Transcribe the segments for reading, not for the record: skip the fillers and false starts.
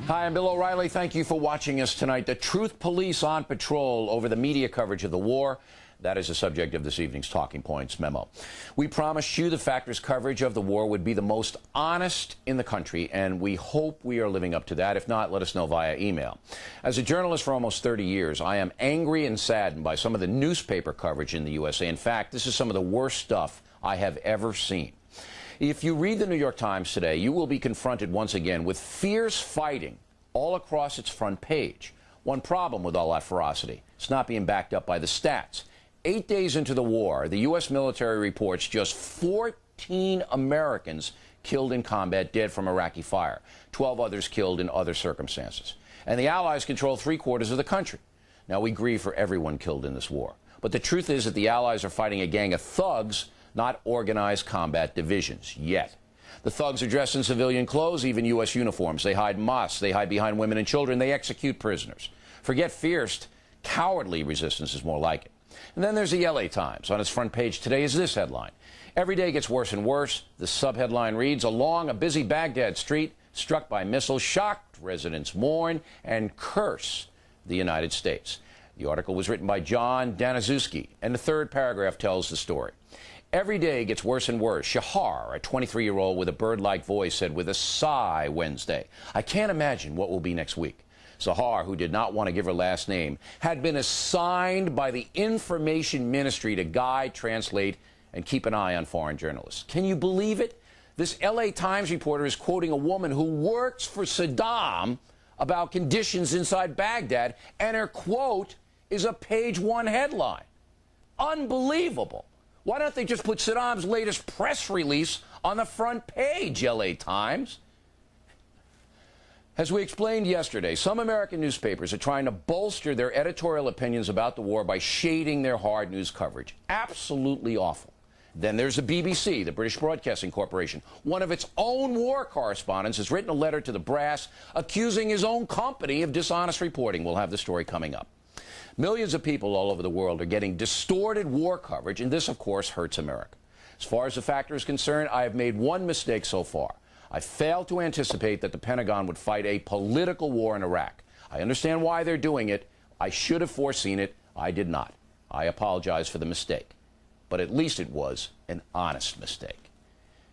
Hi, I'm Bill O'Reilly. Thank you for watching us tonight. The Truth Police on patrol over the media coverage of the war. That is the subject of this evening's Talking Points memo. We promised you the Factor's coverage of the war would be the most honest in the country, and we hope we are living up to that. If not, let us know via email. As a journalist for almost 30 years, I am angry and saddened by some of the newspaper coverage in the USA. In fact, this is some of the worst stuff I have ever seen. If you read the New York Times today, you will be confronted once again with fierce fighting all across its front page. One problem with all that ferocity, it's not being backed up by the stats. 8 days into the war, the U.S. military reports just 14 Americans killed in combat, dead from Iraqi fire, 12 others killed in other circumstances. And the Allies control 3/4 of the country. Now, we grieve for everyone killed in this war. But the truth is that the Allies are fighting a gang of thugs, not organized combat divisions, yet. The thugs are dressed in civilian clothes, even U.S. uniforms. They hide mosques, they hide behind women and children, they execute prisoners. Forget fierce, cowardly resistance is more like it. And then there's the L.A. Times. On its front page today is this headline. Every day gets worse and worse. The subheadline reads, along a busy Baghdad street, struck by missiles, shocked residents mourn and curse the United States. The article was written by John Daniszewski, and the third paragraph tells the story. Every day gets worse and worse. Shahar, a 23-year-old with a bird-like voice, said with a sigh Wednesday, I can't imagine what will be next week. Sahar, who did not want to give her last name, had been assigned by the Information Ministry to guide, translate, and keep an eye on foreign journalists. Can you believe it? This L.A. Times reporter is quoting a woman who works for Saddam about conditions inside Baghdad, and her quote is a page-one headline. Unbelievable. Why don't they just put Saddam's latest press release on the front page, L.A. Times? As we explained yesterday, some American newspapers are trying to bolster their editorial opinions about the war by shading their hard news coverage. Absolutely awful. Then there's the BBC, the British Broadcasting Corporation. One of its own war correspondents has written a letter to the brass accusing his own company of dishonest reporting. We'll have the story coming up. Millions of people all over the world are getting distorted war coverage, and this, of course, hurts America. As far as the Factor is concerned, I have made one mistake so far. I failed to anticipate that the Pentagon would fight a political war in Iraq. I understand why they're doing it. I should have foreseen it. I did not. I apologize for the mistake. But at least it was an honest mistake.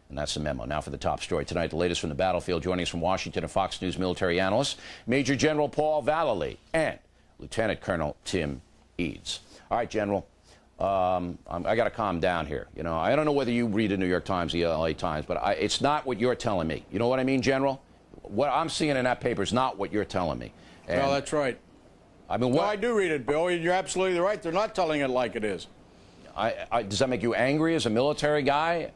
And that's the memo. Now for the top story tonight, the latest from the battlefield. Joining us from Washington, a Fox News military analyst, Major General Paul Vallely, and Lieutenant Colonel Tim Eads. All right, General, I got to calm down here. You know, I don't know whether you read the New York Times, the LA Times, but it's not what you're telling me. You know what I mean, General? What I'm seeing in that paper is not what you're telling me. And, well, that's right. I mean, what? No, I do read it, Bill. You're absolutely right. They're not telling it like it is. Does that make you angry as a military guy?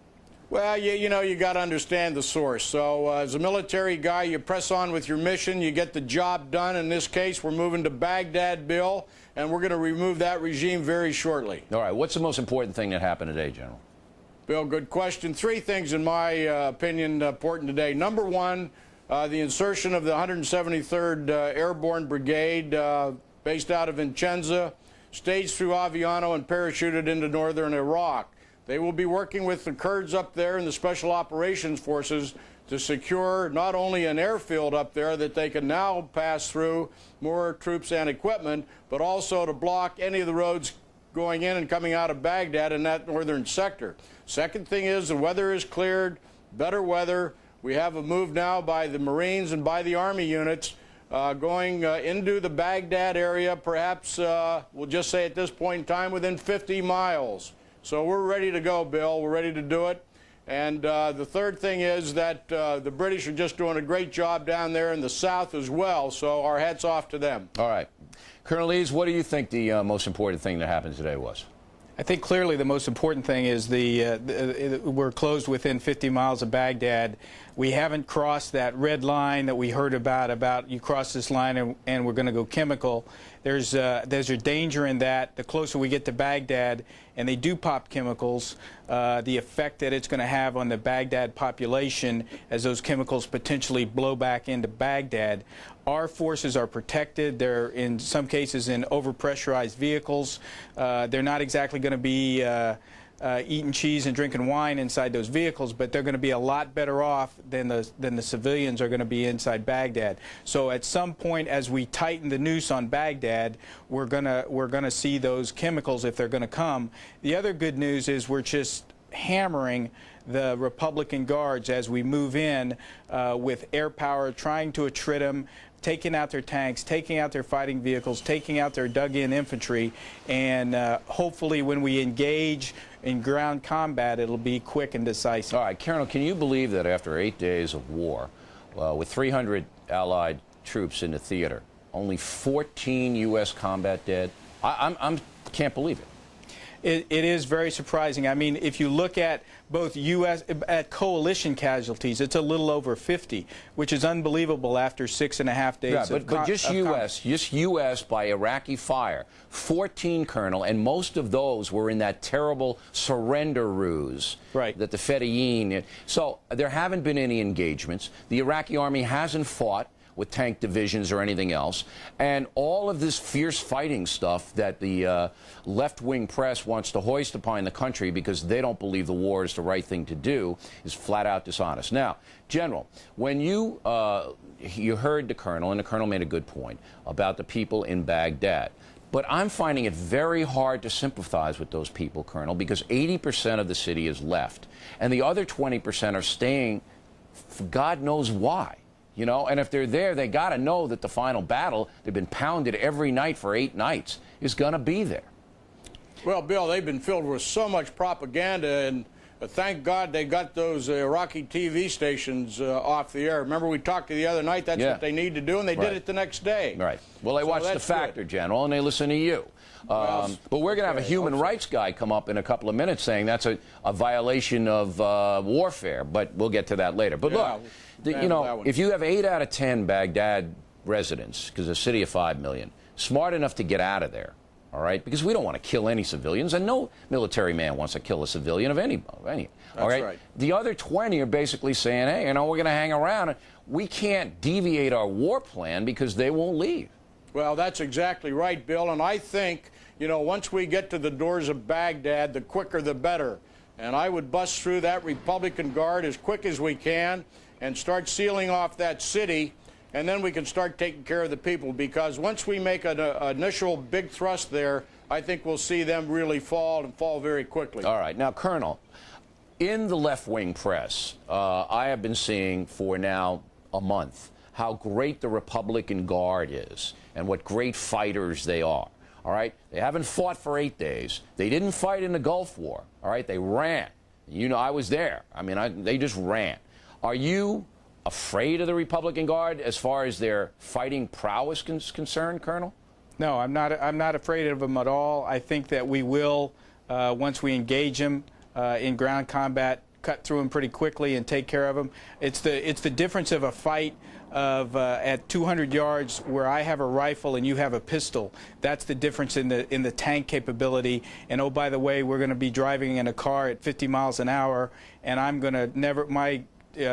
Well, you know, you got to understand the source. So as a military guy, you press on with your mission, you get the job done. In this case, we're moving to Baghdad, Bill, and we're going to remove that regime very shortly. All right. What's the most important thing that happened today, General? Bill, good question. Three things, in my opinion, important today. Number one, the insertion of the 173rd Airborne Brigade based out of Vicenza, staged through Aviano and parachuted into northern Iraq. They will be working with the Kurds up there and the Special Operations Forces to secure not only an airfield up there that they can now pass through more troops and equipment, but also to block any of the roads going in and coming out of Baghdad in that northern sector. Second thing is the weather is cleared, better weather. We have a move now by the Marines and by the Army units going into the Baghdad area, perhaps we'll just say at this point in time within 50 miles. So we're ready to go, Bill. We're ready to do it. And the third thing is that the British are just doing a great job down there in the south as well, so our hats off to them. All right. Colonel Eads, what do you think the most important thing that happened today was? I think clearly the most important thing is we're closed within 50 miles of Baghdad. We haven't crossed that red line that we heard about you cross this line and we're going to go chemical. There's a danger in that. The closer we get to Baghdad, and they do pop chemicals, the effect that it's going to have on the Baghdad population as those chemicals potentially blow back into Baghdad. Our forces are protected. They're in some cases in overpressurized vehicles. They're not exactly going to be eating cheese and drinking wine inside those vehicles, but they're going to be a lot better off than the civilians are going to be inside Baghdad. So at some point, as we tighten the noose on Baghdad, we're gonna see those chemicals if they're going to come. The other good news is we're just hammering the Republican Guards as we move in with air power, trying to attrit them, taking out their tanks, taking out their fighting vehicles, taking out their dug-in infantry, and hopefully when we engage in ground combat, it'll be quick and decisive. All right, Colonel, can you believe that after 8 days of war, with 300 Allied troops in the theater, only 14 U.S. combat dead? I can't believe it. It is very surprising. I mean, if you look at both U.S. at coalition casualties, it's a little over 50, which is unbelievable after 6.5 days. Yeah, but just U.S. by Iraqi fire, 14, Colonel, and most of those were in that terrible surrender ruse that the Fedayeen. So there haven't been any engagements. The Iraqi army hasn't fought with tank divisions or anything else. And all of this fierce fighting stuff that the left-wing press wants to hoist upon the country because they don't believe the war is the right thing to do is flat-out dishonest. Now, General, when you heard the Colonel, and the Colonel made a good point about the people in Baghdad, but I'm finding it very hard to sympathize with those people, Colonel, because 80% of the city is left, and the other 20% are staying for God knows why. You know, and if they're there, they got to know that the final battle, they've been pounded every night for 8 nights, is going to be there. Well, Bill, they've been filled with so much propaganda, and thank God they got those Iraqi TV stations off the air. Remember we talked to the other night, that's what they need to do, and they did it the next day. Right. Well, they watch The Factor, General, and they listen to you. But we're going to have a human rights guy come up in a couple of minutes saying that's a violation of warfare, but we'll get to that later. But look, you know, if you have 8 out of 10 Baghdad residents, because it's a city of 5 million, smart enough to get out of there, all right, because we don't want to kill any civilians, and no military man wants to kill a civilian of any. All right? The other 20 are basically saying, hey, you know, we're going to hang around. We can't deviate our war plan because they won't leave. Well, that's exactly right, Bill, and I think, you know, once we get to the doors of Baghdad, the quicker the better. And I would bust through that Republican Guard as quick as we can and start sealing off that city, and then we can start taking care of the people, because once we make an initial big thrust there, I think we'll see them really fall, and fall very quickly. All right. Now, Colonel, in the left-wing press, I have been seeing for now a month how great the Republican Guard is and what great fighters they are. All right? They haven't fought for 8 days. They didn't fight in the Gulf War. All right? They ran. You know, I was there. I mean, they just ran. Are you afraid of the Republican Guard as far as their fighting prowess is concerned, Colonel? No, I'm not afraid of them at all. I think that we will, once we engage them in ground combat, cut through them pretty quickly and take care of them. It's the difference of a fight of at 200 yards where I have a rifle and you have a pistol. That's the difference in the tank capability. And oh, by the way, we're going to be driving in a car at 50 miles an hour, and I'm going to my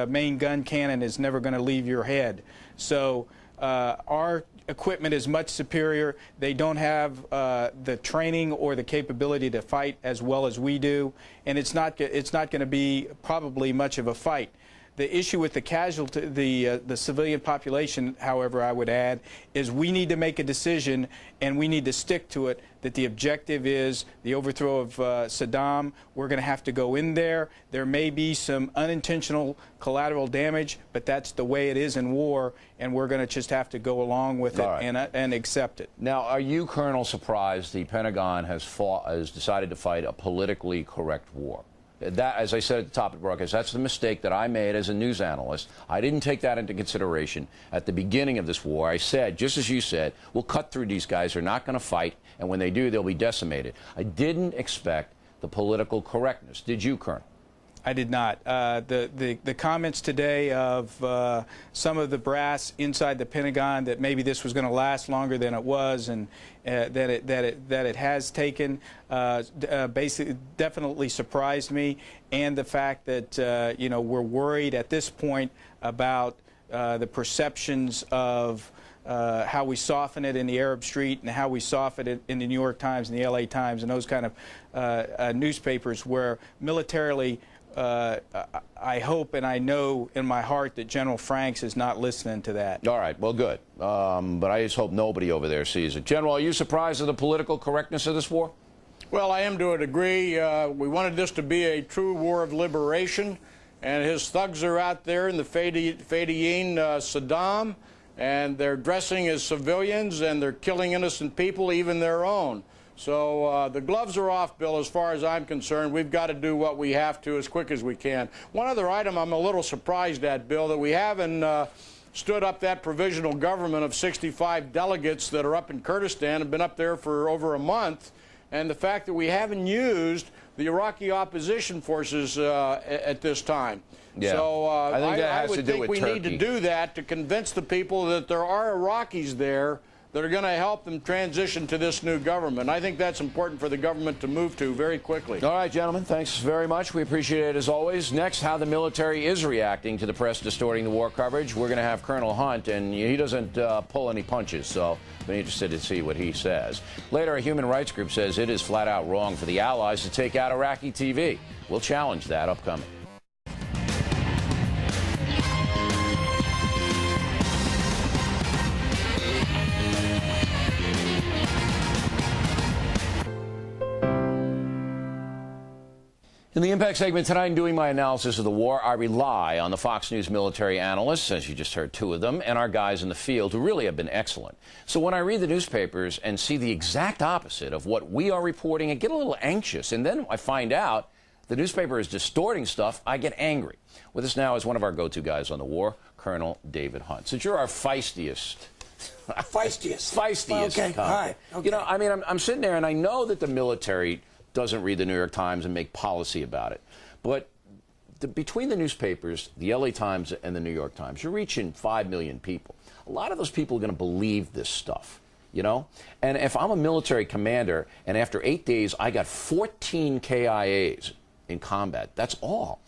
main gun cannon is never going to leave your head. So our equipment is much superior. They don't have the training or the capability to fight as well as we do, and it's not going to be probably much of a fight. The issue with the casualty, the civilian population, however, I would add, is we need to make a decision, and we need to stick to it, that the objective is the overthrow of Saddam. We're going to have to go in there. There may be some unintentional collateral damage, but that's the way it is in war, and we're going to just have to go along with it and accept it. Now, are you, Colonel, surprised the Pentagon has decided to fight a politically correct war? That, as I said at the top of the broadcast, that's the mistake that I made as a news analyst. I didn't take that into consideration at the beginning of this war. I said, just as you said, we'll cut through these guys. They're not going to fight, and when they do, they'll be decimated. I didn't expect the political correctness. Did you, Colonel? I did not. The comments today of some of the brass inside the Pentagon that maybe this was going to last longer than it was, and that it has taken, basically definitely surprised me, and the fact that you know, we're worried at this point about the perceptions of how we soften it in the Arab Street and how we soften it in the New York Times and the LA Times and those kind of newspapers where militarily I hope and I know in my heart that General Franks is not listening to that. All right, well, good. But I just hope nobody over there sees it. General, are you surprised at the political correctness of this war? Well, I am to a degree. We wanted this to be a true war of liberation, and his thugs are out there in the Fedayeen Saddam, and they're dressing as civilians, and they're killing innocent people, even their own. So the gloves are off, Bill, as far as I'm concerned. We've got to do what we have to as quick as we can. One other item I'm a little surprised at, Bill, that we haven't stood up that provisional government of 65 delegates that are up in Kurdistan, have been up there for over a month, and the fact that we haven't used the Iraqi opposition forces at this time. Yeah. So I think that has I to would do think with we need to Turkey. do that to convince the people that there are Iraqis there that are going to help them transition to this new government. I think that's important for the government to move to very quickly. All right, gentlemen, thanks very much. We appreciate it as always. Next, how the military is reacting to the press distorting the war coverage. We're going to have Colonel Hunt, and he doesn't pull any punches, so I'm interested to see what he says. Later, a human rights group says it is flat out wrong for the Allies to take out Iraqi TV. We'll challenge that upcoming. In the Impact segment tonight, in doing my analysis of the war, I rely on the Fox News military analysts, as you just heard two of them, and our guys in the field who really have been excellent. So when I read the newspapers and see the exact opposite of what we are reporting, I get a little anxious. And then I find out the newspaper is distorting stuff, I get angry. With us now is one of our go-to guys on the war, Colonel David Hunt. Since you're our feistiest. Okay, all right. Okay. You know, I mean, I'm sitting there and I know that the military doesn't read the New York Times and make policy about it. But between the newspapers, the LA Times and the New York Times, you're reaching 5 million people. A lot of those people are going to believe this stuff, you know? And if I'm a military commander and after 8 days I got 14 KIAs in combat, that's all.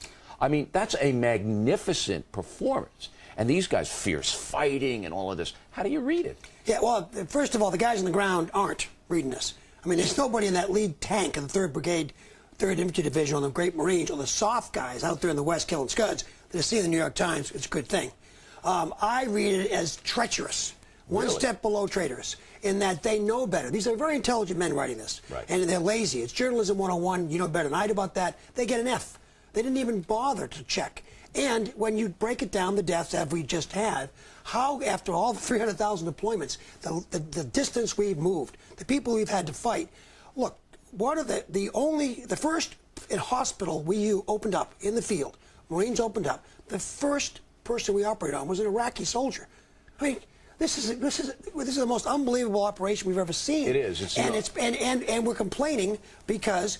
I mean, that's a magnificent performance. And these guys, fierce fighting and all of this. How do you read it? Yeah, well, first of all, the guys on the ground aren't reading this. I mean, there's nobody in that lead tank of the 3rd Brigade, 3rd Infantry Division on the Great Marines, or the soft guys out there in the West killing scuds that are seeing the New York Times. It's a good thing. I read it as treacherous, one step below traitors, in that they know better. These are very intelligent men writing this, right. And they're lazy. It's journalism 101. You know better than I do about that. They get an F. They didn't even bother to check. And when you break it down, the deaths that we just had, how, after all the 300,000 deployments, the distance we've moved, the people we've had to fight. Look, one of the first hospital we opened up in the field, Marines opened up, the first person we operated on was an Iraqi soldier. I mean, this is the most unbelievable operation we've ever seen. It is. And we're complaining because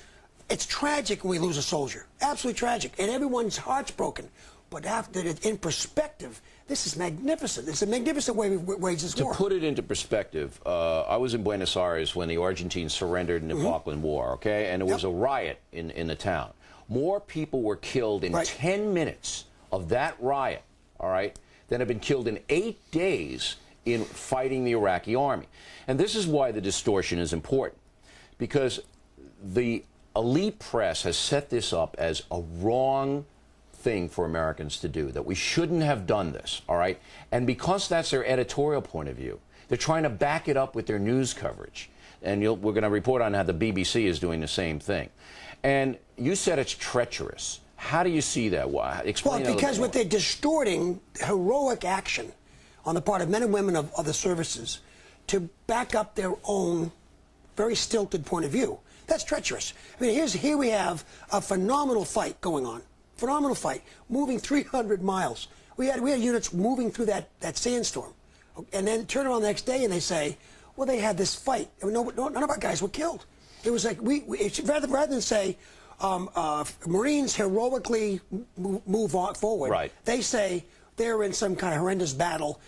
it's tragic when we lose a soldier. Absolutely tragic. And everyone's heart's broken. But after in perspective, this is magnificent. It's a magnificent way we wage this war. To put it into perspective, I was in Buenos Aires when the Argentines surrendered in the Falkland War, okay? And there was a riot in the town. More people were killed in 10 minutes of that riot, all right, than have been killed in 8 days in fighting the Iraqi army. And this is why the distortion is important. Because the elite press has set this up as a wrong thing for Americans to do, that we shouldn't have done this, all right? And because that's their editorial point of view, they're trying to back it up with their news coverage. And we're going to report on how the BBC is doing the same thing. And you said it's treacherous. How do you see that? Why? Explain. Well, because what they're distorting heroic action on the part of men and women of the services to back up their own very stilted point of view. That's treacherous. I mean, here we have a phenomenal fight going on. Phenomenal fight, moving 300 miles. We had units moving through that sandstorm. And then turn around the next day and they say, well, they had this fight. And none of our guys were killed. It was like, rather than say, Marines heroically move on forward, right. They say they're in some kind of horrendous battle,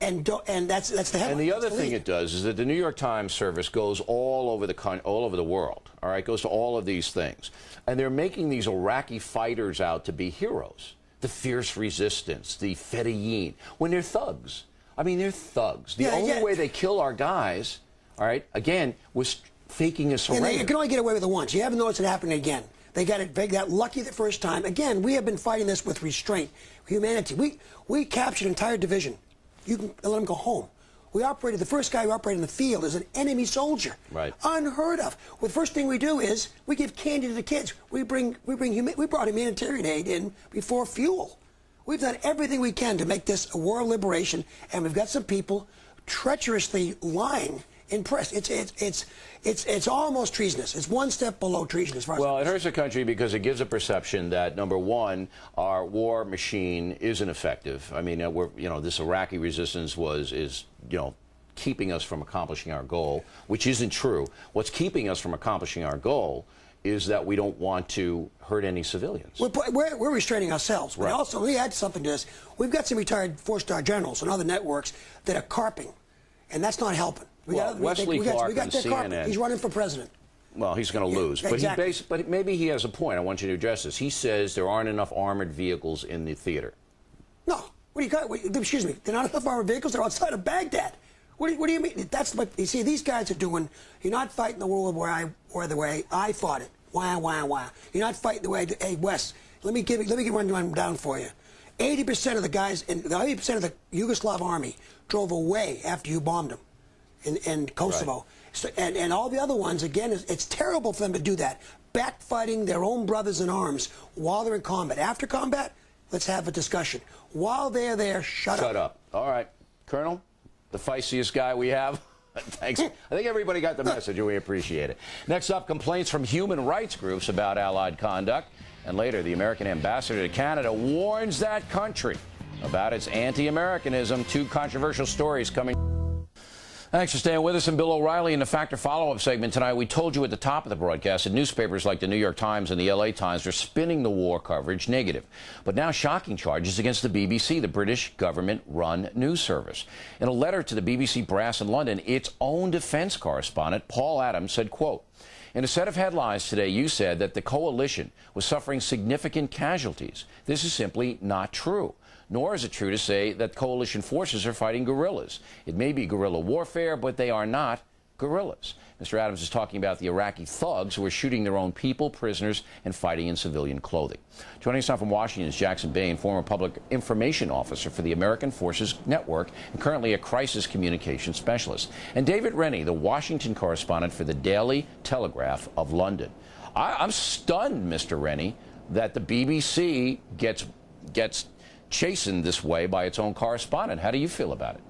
and that's the headline. And the other thing it does is that the New York Times service goes all over the world, all right, goes to all of these things. And they're making these Iraqi fighters out to be heroes. The fierce resistance, the Fedayeen, when they're thugs. I mean, they're thugs. The Yeah, only yeah. way they kill our guys, all right, again, was faking a surrender. And you can only get away with it once. You haven't noticed it happening again. They got lucky the first time. Again, we have been fighting this with restraint, humanity. We captured an entire division. You can let them go home. The first guy who operated in the field is an enemy soldier. Right. Unheard of. Well, the first thing we do is we give candy to the kids. We brought humanitarian aid in before fuel. We've done everything we can to make this a war of liberation, and we've got some people treacherously lying in press. It's almost treasonous. It's one step below treason as far as. Well, it hurts the country because it gives a perception that, number one, our war machine isn't effective. I mean, this Iraqi resistance is keeping us from accomplishing our goal, which isn't true. What's keeping us from accomplishing our goal is that we don't want to hurt any civilians. We're restraining ourselves. Right. But also, we add something to this. We've got some retired four-star generals and other networks that are carping, and that's not helping. Wesley Clark on CNN. He's running for president. Well, he's going to lose. Exactly. But maybe he has a point. I want you to address this. He says there aren't enough armored vehicles in the theater. No. What do you got? Excuse me. They're not enough armored vehicles. They're outside of Baghdad. What do you mean? That's what you see. These guys are doing. You're not fighting the war the way I fought it. Why? You're not fighting the way. Hey, Wes. Let me run one down for you. 80% of the guys, 80% of the Yugoslav army drove away after you bombed them in Kosovo. Right. So, and all the other ones, again, it's terrible for them to do that. Backfighting their own brothers in arms while they're in combat. After combat, let's have a discussion. While they're there, shut up. Shut up. All right. Colonel, the feistiest guy we have. Thanks. I think everybody got the message, and we appreciate it. Next up, complaints from human rights groups about Allied conduct. And later, the American ambassador to Canada warns that country about its anti-Americanism. Two controversial stories coming. Thanks for staying with us. And Bill O'Reilly in the Factor follow-up segment tonight. We told you at the top of the broadcast that newspapers like the New York Times and the LA Times are spinning the war coverage negative. But now shocking charges against the BBC, the British government-run news service. In a letter to the BBC brass in London, its own defense correspondent, Paul Adams, said, quote, "In a set of headlines today, you said that the coalition was suffering significant casualties. This is simply not true. Nor is it true to say that coalition forces are fighting guerrillas. It may be guerrilla warfare, but they are not guerrillas." Mr. Adams is talking about the Iraqi thugs who are shooting their own people, prisoners, and fighting in civilian clothing. Joining us now from Washington is Jackson Bain, former public information officer for the American Forces Network and currently a crisis communication specialist. And David Rennie, the Washington correspondent for the Daily Telegraph of London. I'm stunned, Mr. Rennie, that the BBC gets chastened this way by its own correspondent. How do you feel about it?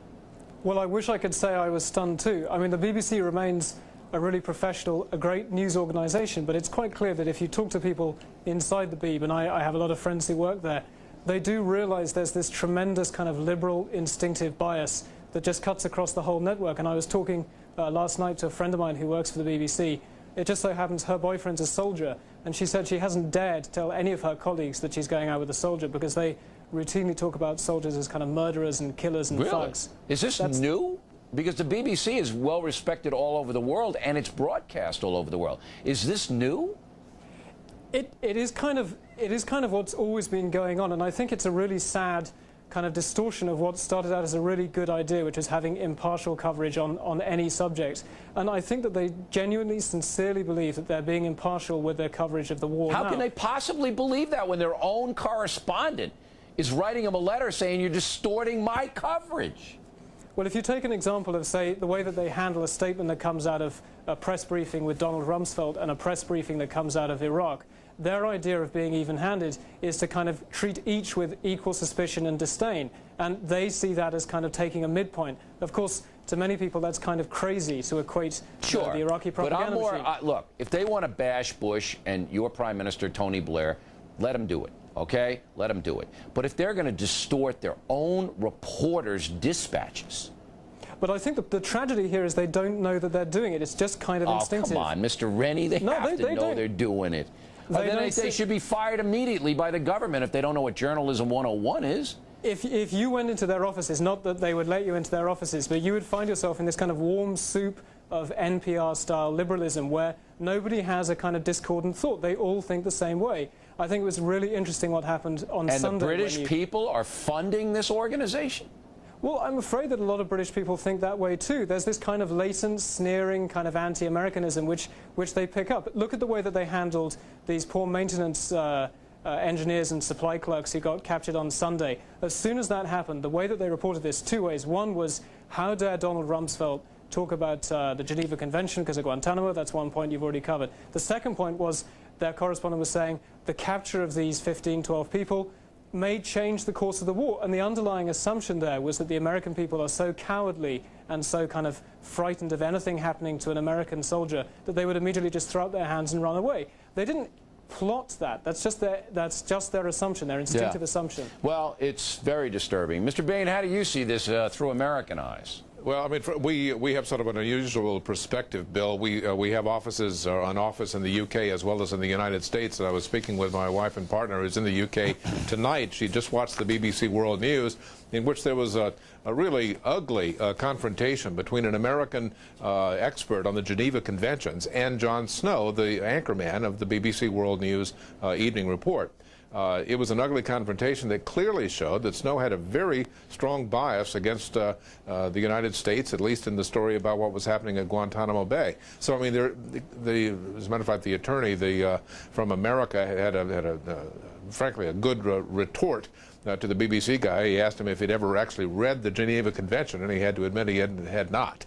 Well, I wish I could say I was stunned too. I mean, the BBC remains a really professional, a great news organisation, but it's quite clear that if you talk to people inside the Beeb, and I have a lot of friends who work there, they do realise there's this tremendous kind of liberal, instinctive bias that just cuts across the whole network. And I was talking last night to a friend of mine who works for the BBC. It just so happens her boyfriend's a soldier, and she said she hasn't dared to tell any of her colleagues that she's going out with a soldier because they routinely talk about soldiers as kind of murderers and killers and thugs. Is this new? Because the BBC is well respected all over the world and it's broadcast all over the world. Is this new? It is kind of what's always been going on, and I think it's a really sad kind of distortion of what started out as a really good idea, which is having impartial coverage on any subject. And I think that they genuinely, sincerely believe that they're being impartial with their coverage of the war. How can they possibly believe that when their own correspondent is writing them a letter saying you're distorting my coverage? Well, if you take an example of, say, the way that they handle a statement that comes out of a press briefing with Donald Rumsfeld and a press briefing that comes out of Iraq, their idea of being even-handed is to kind of treat each with equal suspicion and disdain. And they see that as kind of taking a midpoint. Of course, to many people, that's kind of crazy to equate the Iraqi propaganda machine. Look, if they want to bash Bush and your Prime Minister, Tony Blair, let them do it. Okay? Let them do it. But if they're going to distort their own reporters' dispatches. But I think that the tragedy here is they don't know that they're doing it. It's just kind of instinctive. Oh, come on, Mr. Rennie. They have to know they're doing it. They should be fired immediately by the government if they don't know what Journalism 101 is. If you went into their offices, not that they would let you into their offices, but you would find yourself in this kind of warm soup of NPR-style liberalism where nobody has a kind of discordant thought. They all think the same way. I think it was really interesting what happened on Sunday. And the British people are funding this organization? Well, I'm afraid that a lot of British people think that way too. There's this kind of latent, sneering kind of anti-Americanism which they pick up. Look at the way that they handled these poor maintenance engineers and supply clerks who got captured on Sunday. As soon as that happened, the way that they reported this, two ways. One was, how dare Donald Rumsfeld talk about the Geneva Convention because of Guantanamo? That's one point you've already covered. The second point was their correspondent was saying the capture of these 15, 12 people may change the course of the war. And the underlying assumption there was that the American people are so cowardly and so kind of frightened of anything happening to an American soldier that they would immediately just throw up their hands and run away. They didn't plot that. That's just their assumption, their instinctive assumption. Well, it's very disturbing. Mr. Bain, how do you see this through American eyes? Well, I mean, we have sort of an unusual perspective, Bill. We have offices, an office in the UK as well as in the United States. And I was speaking with my wife and partner who's in the UK tonight. She just watched the BBC World News, in which there was a really ugly confrontation between an American expert on the Geneva Conventions and Jon Snow, the anchorman of the BBC World News evening report. It was an ugly confrontation that clearly showed that Snow had a very strong bias against the United States, at least in the story about what was happening at Guantanamo Bay. So, I mean, as a matter of fact, the attorney from America had frankly, a good retort to the BBC guy. He asked him if he'd ever actually read the Geneva Convention, and he had to admit he had not.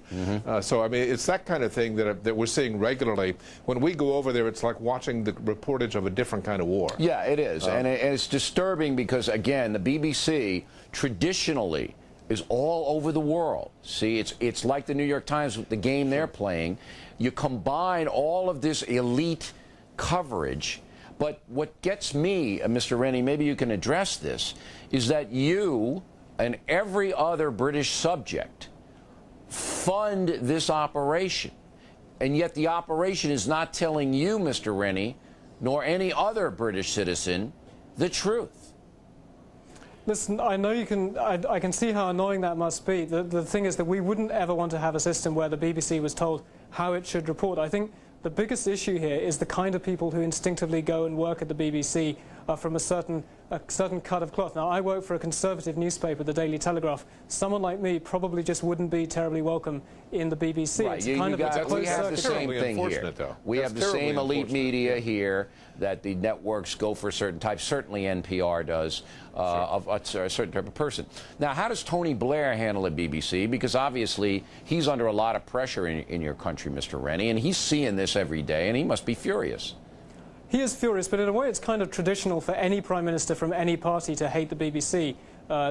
So, I mean, it's that kind of thing that we're seeing regularly. When we go over there, it's like watching the reportage of a different kind of war. Yeah, it is. And it's disturbing because, again, the BBC traditionally is all over the world. See, it's like the New York Times with the game they're playing. You combine all of this elite coverage. But what gets me, Mr. Rennie, maybe you can address this, is that you and every other British subject fund this operation. And yet the operation is not telling you, Mr. Rennie, nor any other British citizen, the truth. Listen, I know you can. I can see how annoying that must be. The thing is that we wouldn't ever want to have a system where the BBC was told how it should report. I think the biggest issue here is the kind of people who instinctively go and work at the BBC from a certain cut of cloth. Now, I work for a conservative newspaper, the Daily Telegraph. Someone like me probably just wouldn't be terribly welcome in the BBC. Right. We have the same thing here. We have the same elite media here that the networks go for certain types. Certainly NPR does, of a certain type of person. Now, how does Tony Blair handle the BBC? Because obviously he's under a lot of pressure in your country, Mr. Rennie, and he's seeing this every day, and he must be furious. He is furious, but in a way it's kind of traditional for any Prime Minister from any party to hate the BBC. By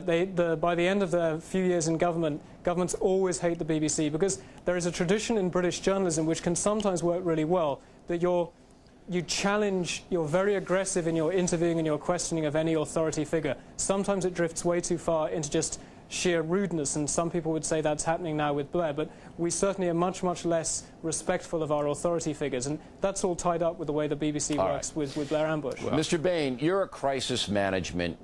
the end of their few years in government, governments always hate the BBC because there is a tradition in British journalism which can sometimes work really well, that you challenge, you're very aggressive in your interviewing and your questioning of any authority figure. Sometimes it drifts way too far into just sheer rudeness, and some people would say that's happening now with Blair, but we certainly are much, much less respectful of our authority figures, and that's all tied up with the way the BBC works with Blair and Bush. Well, Mr. Bain, you're a crisis management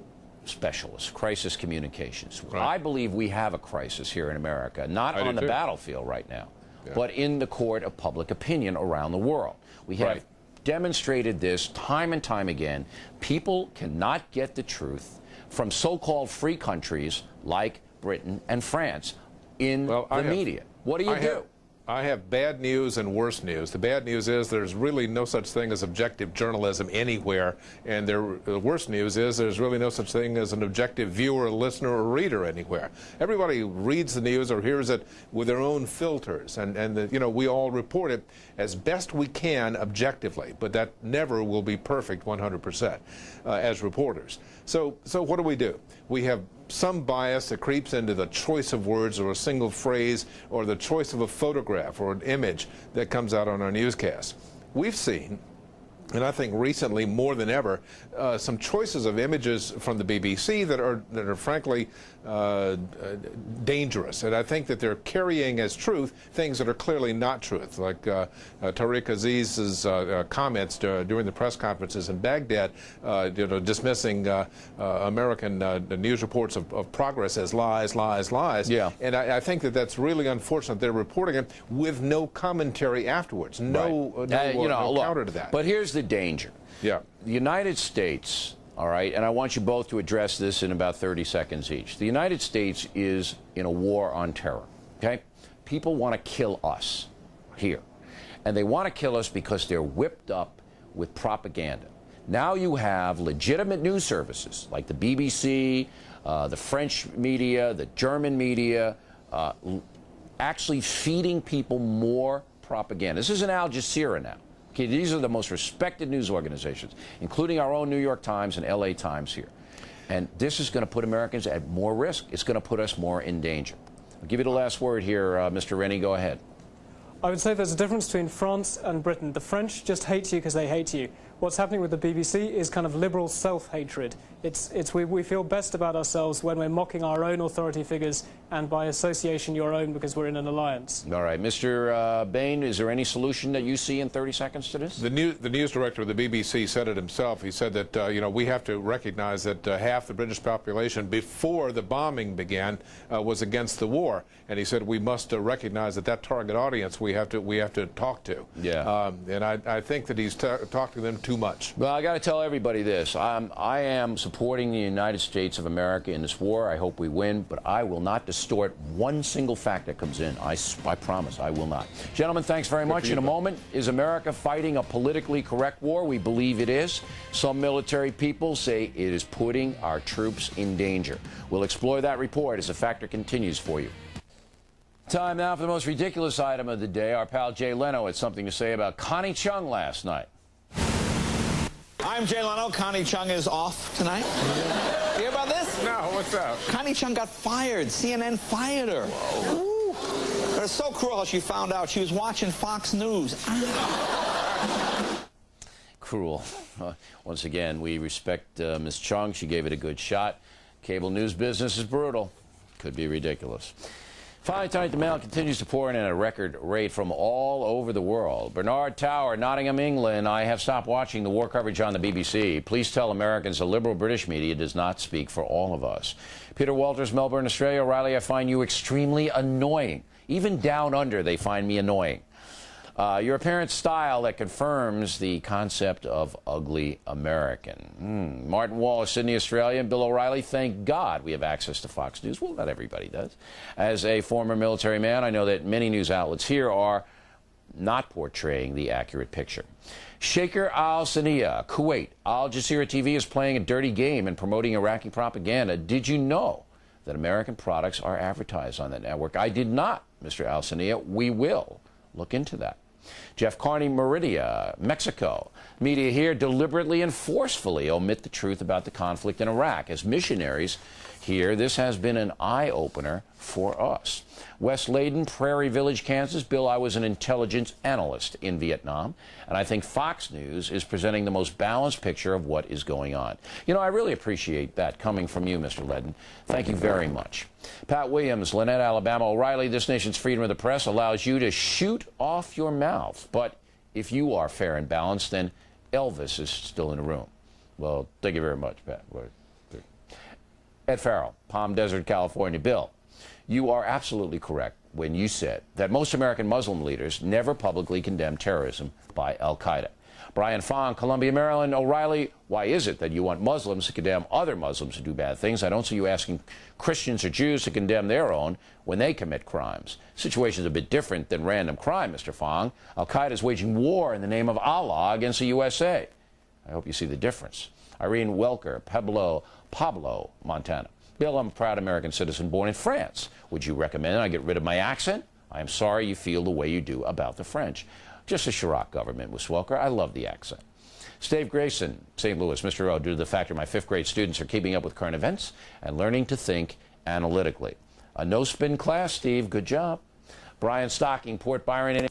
specialist, crisis communications. Right. I believe we have a crisis here in America, not on the battlefield right now, but in the court of public opinion around the world. We have demonstrated this time and time again. People cannot get the truth from so-called free countries like Britain and France in the media. What do you do? I have bad news and worse news. The bad news is there's really no such thing as objective journalism anywhere, and the worst news is there's really no such thing as an objective viewer, listener, or reader anywhere. Everybody reads the news or hears it with their own filters, and you know, we all report it as best we can objectively, but that never will be perfect 100% as reporters. So what do? We have some bias that creeps into the choice of words or a single phrase or the choice of a photograph or an image that comes out on our newscast. We've seen, and I think recently more than ever, some choices of images from the BBC that are frankly dangerous, and I think that they're carrying as truth things that are clearly not truth, like Tariq Aziz's comments during the press conferences in Baghdad, dismissing American news reports of progress as lies, lies, lies. Yeah. And I think that that's really unfortunate. They're reporting it with no commentary afterwards, no counter to that. But here's the danger. Yeah. The United States all right? And I want you both to address this in about 30 seconds each. The United States is in a war on terror, okay? People want to kill us here. And they want to kill us because they're whipped up with propaganda. Now you have legitimate news services like the BBC, the French media, the German media, actually feeding people more propaganda. This isn't Al Jazeera now. Okay, these are the most respected news organizations, including our own New York Times and LA Times here. And this is going to put Americans at more risk. It's going to put us more in danger. I'll give you the last word here, Mr. Rennie. Go ahead. I would say there's a difference between France and Britain. The French just hate you because they hate you. What's happening with the BBC is kind of liberal self-hatred. We feel best about ourselves when we're mocking our own authority figures and by association your own because we're in an alliance. All right. Mr. Bain, is there any solution that you see in 30 seconds to this? The news director of the BBC said it himself. He said that, you know, we have to recognize that half the British population before the bombing began was against the war. And he said we must recognize that target audience we have to talk to. Yeah. And I think that he's talked to them too much. Well, I got to tell everybody this. I am supporting the United States of America in this war. I hope we win, but I will not distort one single fact that comes in. I promise I will not. Gentlemen, thanks very much. In a moment, is America fighting a politically correct war? We believe it is. Some military people say it is putting our troops in danger. We'll explore that report as the factor continues for you. Time now for the most ridiculous item of the day. Our pal Jay Leno had something to say about Connie Chung last night. I'm Jay Leno. Connie Chung is off tonight. You hear about this? No, what's up? Connie Chung got fired. CNN fired her. Whoa. It's so cruel how she found out. She was watching Fox News. Cruel. Once again, we respect Ms. Chung. She gave it a good shot. Cable news business is brutal. Could be ridiculous. Finally, tonight, the mail continues to pour in at a record rate from all over the world. Bernard Tower, Nottingham, England. I have stopped watching the war coverage on the BBC. Please tell Americans the liberal British media does not speak for all of us. Peter Walters, Melbourne, Australia. O'Reilly, I find you extremely annoying. Even down under, they find me annoying. Your apparent style that confirms the concept of ugly American. Martin Wallace, Sydney, Australia. And Bill O'Reilly, thank God we have access to Fox News. Well, not everybody does. As a former military man, I know that many news outlets here are not portraying the accurate picture. Shaker al-Sania, Kuwait. Al Jazeera TV is playing a dirty game and promoting Iraqi propaganda. Did you know that American products are advertised on that network? I did not, Mr. al-Sania. We will look into that. Jeff Carney, Meridia, Mexico. Media here deliberately and forcefully omit the truth about the conflict in Iraq. As missionaries here, this has been an eye-opener for us. West Layden, Prairie Village, Kansas. Bill, I was an intelligence analyst in Vietnam, and I think Fox News is presenting the most balanced picture of what is going on. You know, I really appreciate that coming from you, Mr. Layden. Thank you very much. Pat Williams, Lynette, Alabama. O'Reilly, this nation's freedom of the press allows you to shoot off your mouth. But if you are fair and balanced, then Elvis is still in the room. Well, thank you very much, Pat. Ed Farrell, Palm Desert, California. Bill, you are absolutely correct when you said that most American Muslim leaders never publicly condemn terrorism by al-Qaeda. Brian Fong, Columbia, Maryland. O'Reilly, why is it that you want Muslims to condemn other Muslims who do bad things? I don't see you asking Christians or Jews to condemn their own when they commit crimes. Situation's a bit different than random crime, Mr. Fong. Al-Qaeda is waging war in the name of Allah against the USA. I hope you see the difference. Irene Welker, Pablo, Montana. Bill, I'm a proud American citizen born in France. Would you recommend I get rid of my accent? I am sorry you feel the way you do about the French. Just a Chirac government with Swelker. I love the accent. Steve Grayson, St. Louis. Mr. O, due to the fact that my fifth grade students are keeping up with current events and learning to think analytically. A no-spin class, Steve. Good job. Brian Stocking, Port Byron.